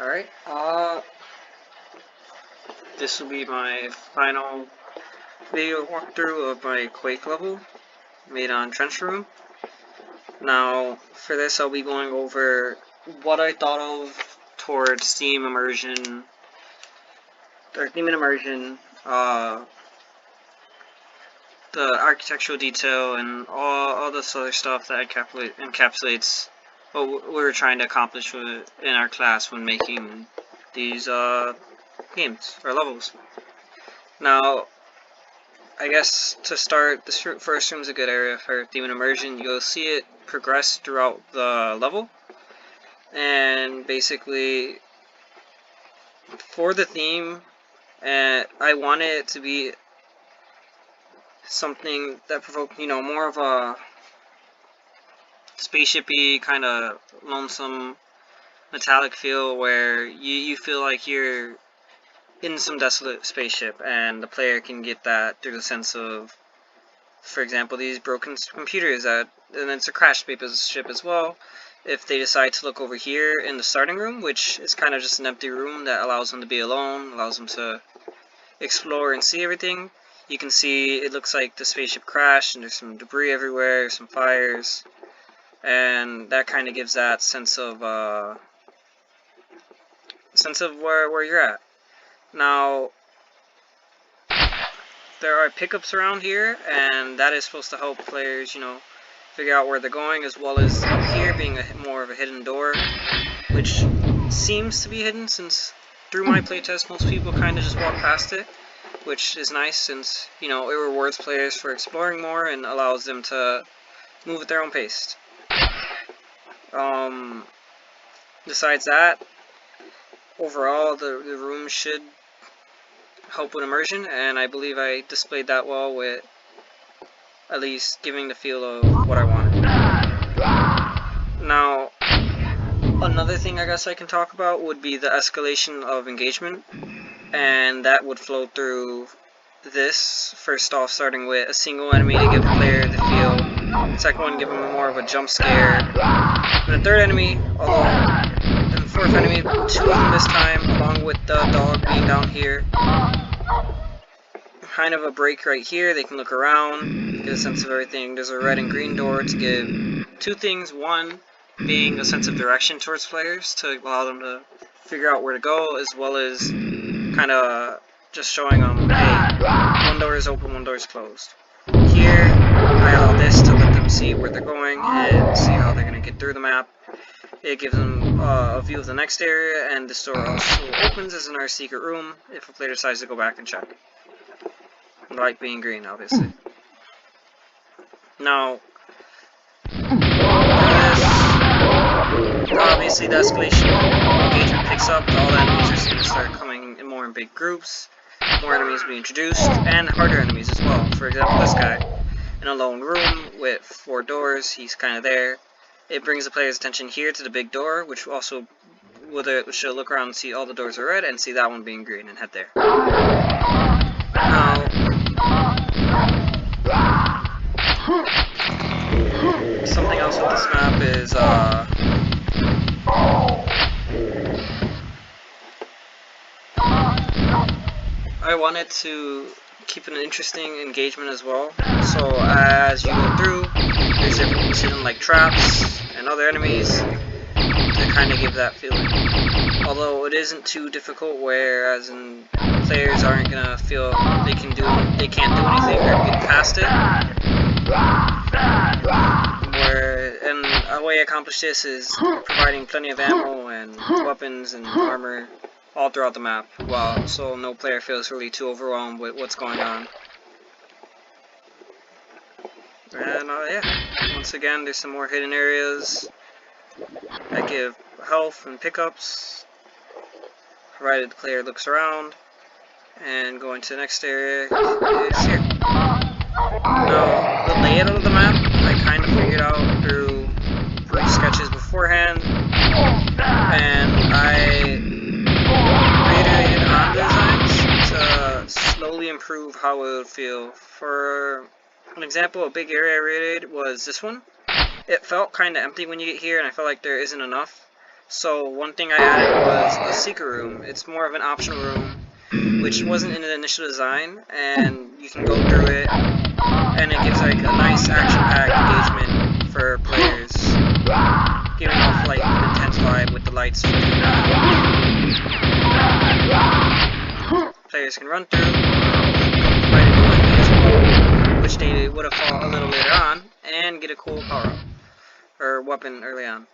Alright, this will be my final video walkthrough of my Quake level made on Trench Room. Now, for this I'll be going over what I thought of towards theme and immersion, the architectural detail, and all this other stuff that encapsulates what we were trying to accomplish in our class when making these games or levels. Now, I guess to start, this first room is a good area for theme and immersion. You'll see it progress throughout the level, and basically for the theme, I wanted it to be something that provoked, more of a spaceshipy kind of lonesome metallic feel, where you feel like you're in some desolate spaceship, and the player can get that through the sense of, for example, these broken computers, and it's a crash spaceship as well. If they decide to look over here in the starting room, which is kind of just an empty room that allows them to be alone, allows them to explore and see everything, you can see it looks like the spaceship crashed and there's some debris everywhere, some fires, and that kind of gives that sense of where you're at. Now, there are pickups around here, and that is supposed to help players, figure out where they're going, as well as up here being more of a hidden door, which seems to be hidden, since through my playtest most people kind of just walk past it, which is nice, since it rewards players for exploring more and allows them to move at their own pace. Besides that, overall the room should help with immersion, and I believe I displayed that well with at least giving the feel of what I wanted. Now, another thing I guess I can talk about would be the escalation of engagement, and that would flow through this. First off, starting with a single enemy to give the player the feel, second one give them more of a jump scare, and the third enemy, and the fourth enemy, two of them this time, along with the dog being down here. Kind of a break right here, they can look around, get a sense of everything. There's a red and green door to give two things. One being a sense of direction towards players to allow them to figure out where to go, as well as kind of just showing them, hey, one door is open, one door is closed. Here, I allow this to let them see where they're going and see how they're going to get through the map. It gives them a view of the next area, and this door also opens as in our secret room if a player decides to go back and check. Light being green, obviously. Now, obviously the escalation engagement picks up, all the enemies are going to start coming in more in big groups, more enemies being introduced, and harder enemies as well. For example, this guy, in a lone room with 4 doors, he's kind of there. It brings the player's attention here to the big door, which also should look around and see all the doors are red, and see that one being green, and head there. Now, something else with this map is, I wanted to keep an interesting engagement as well. So as you go through, there's different things hidden like traps and other enemies to kind of give that feeling. Although it isn't too difficult, whereas in players aren't gonna feel they can't do anything or get past it. And a way I accomplish this is providing plenty of ammo and weapons and armor all throughout the map, so no player feels really too overwhelmed with what's going on. And yeah, once again, there's some more hidden areas that give health and pickups, provided the player looks around. And going to the next area is here. Now, the layout of the map, I kind of figured out through brief sketches beforehand, and I reiterated on designs to slowly improve how it would feel. For an example, a big area I reiterated was this one. It felt kind of empty when you get here, and I felt like there isn't enough. So one thing I added was a secret room. It's more of an optional room, which wasn't in the initial design, and you can go through it, and it gives like a nice action-packed engagement for players, giving off like an intense vibe with the lights flickering on. Players can run through, fight a new enemy as well, which they would have fought a little later on, and get a cool power-up or weapon early on.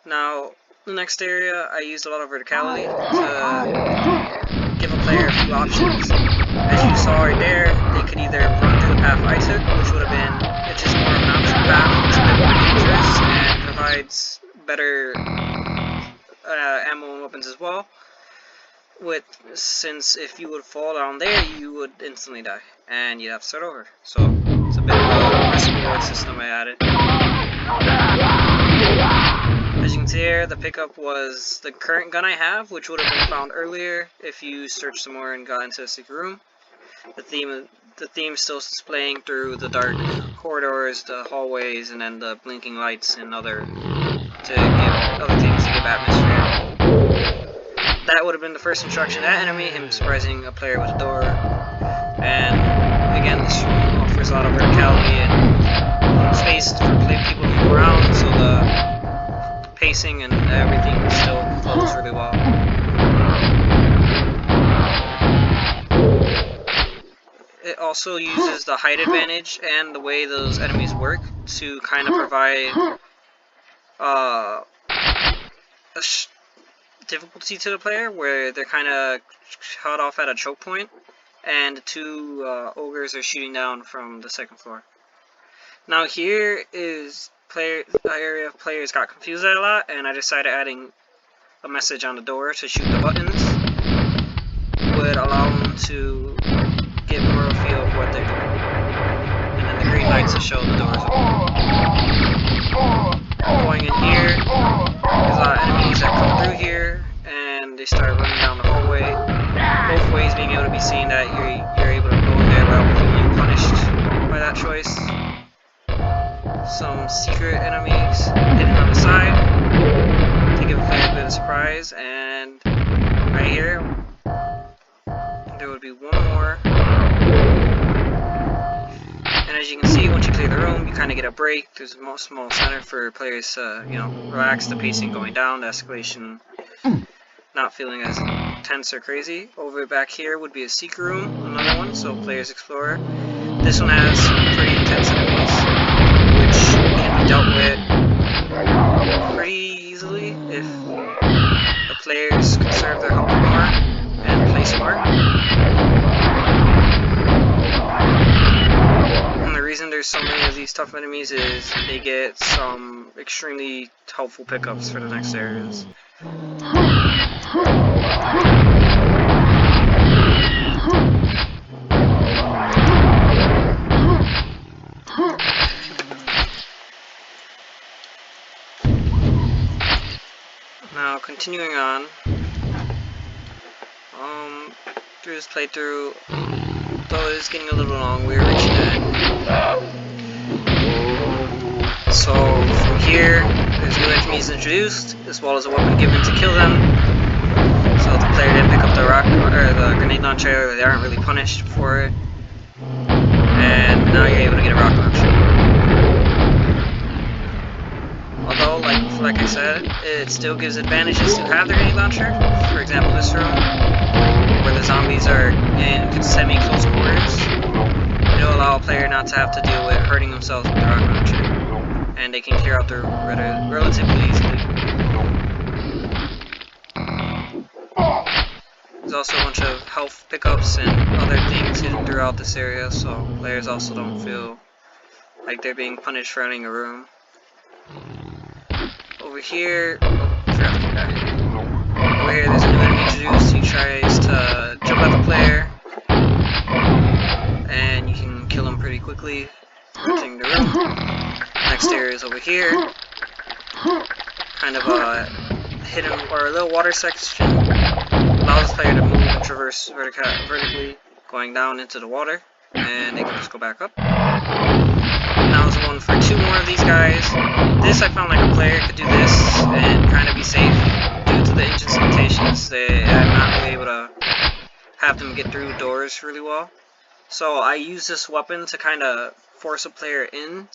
Now, the next area, I used a lot of verticality to give a player a few options. As you saw right there, they could either run through the path I took, which would have been, it's just more of an optional path, it's a bit more dangerous, and provides better ammo and weapons as well. Since if you would fall down there, you would instantly die, and you'd have to start over. So, it's a bit of a risk reward system I added. As you can see here, the pickup was the current gun I have, which would have been found earlier if you searched some more and got into a secret room. The theme still displaying through the dark corridors, the hallways, and then the blinking lights and other things to give atmosphere. That would have been the first instruction to that enemy, him surprising a player with a door. And again, this room offers a lot of verticality and space for people to move around, so the pacing and everything still flows really well. It also uses the height advantage and the way those enemies work to kind of provide a difficulty to the player, where they're kind of cut off at a choke point, and the two ogres are shooting down from the second floor. Now here is the area players got confused at a lot, and I decided adding a message on the door to shoot the buttons would allow them to get more of a feel of what they're doing. And then the green lights to show the doors open. Going in here, there's a lot of enemies that come through here, and they start running down the hallway. Both ways being able to be seen that you're able to go in there without feeling punished by that choice. Some secret enemies hidden on the side to give a player a bit of surprise, and right here there would be one more. And as you can see, once you clear the room, you kind of get a break. There's a small center for players to, relax, the pacing going down, the escalation not feeling as intense or crazy. Over back here would be a secret room, another one, so players explore. This one has some pretty intense enemies, which can be dealt with pretty easily if the players conserve their health more and play smart. And the reason there's so many of these tough enemies is they get some extremely helpful pickups for the next areas. Now, continuing on, through this playthrough, though it is getting a little long, we are reaching the end. So, from here, there's new enemies introduced, as well as a weapon given to kill them. So if the player didn't pick up the grenade launcher, they aren't really punished for it. And now you're able to get a rocket launcher. Although, like I said, it still gives advantages to have the grenade launcher. For example, this room, where the zombies are in semi-close quarters, it'll allow a player not to have to deal with hurting themselves with the rocket launcher, and they can clear out the room relatively easily. There's also a bunch of health pickups and other things hidden throughout this area, so players also don't feel like they're being punished for running a room. Over here, over here there's a new enemy introduced. He tries to jump at the player, and you can kill him pretty quickly entering the room. Next area is over here, kind of a hidden or a little water section. Allows the player to move and traverse vertically, going down into the water, and they can just go back up. Now was one for 2 more of these guys. This, I found like a player could do this and kind of be safe. Due to the engine's limitations, I'm not really able to have them get through doors really well. So I use this weapon to kind of force a player in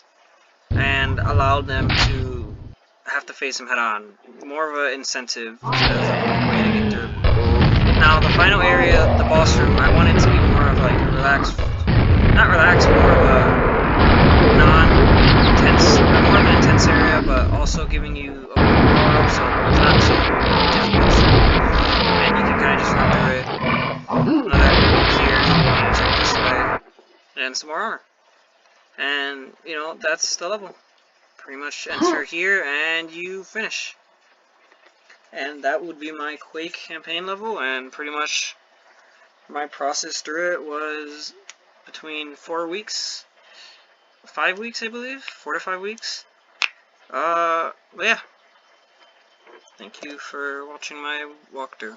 and allow them to have to face him head on. More of an incentive as a way to get through. Now the final area, the boss room, I want it to be more of like a relaxed, not relaxed, more of a non-intense, more of an intense area, but also giving you a power up, so it's not too difficult. And you can kind of just run through it. Another wiki here if you want to check this way, and some more armor. And you know, that's the level. Pretty much enter here and you finish. And that would be my Quake campaign level, and pretty much my process through it was between 4 weeks, 5 weeks I believe, 4 to 5 weeks. But yeah, thank you for watching my walkthrough.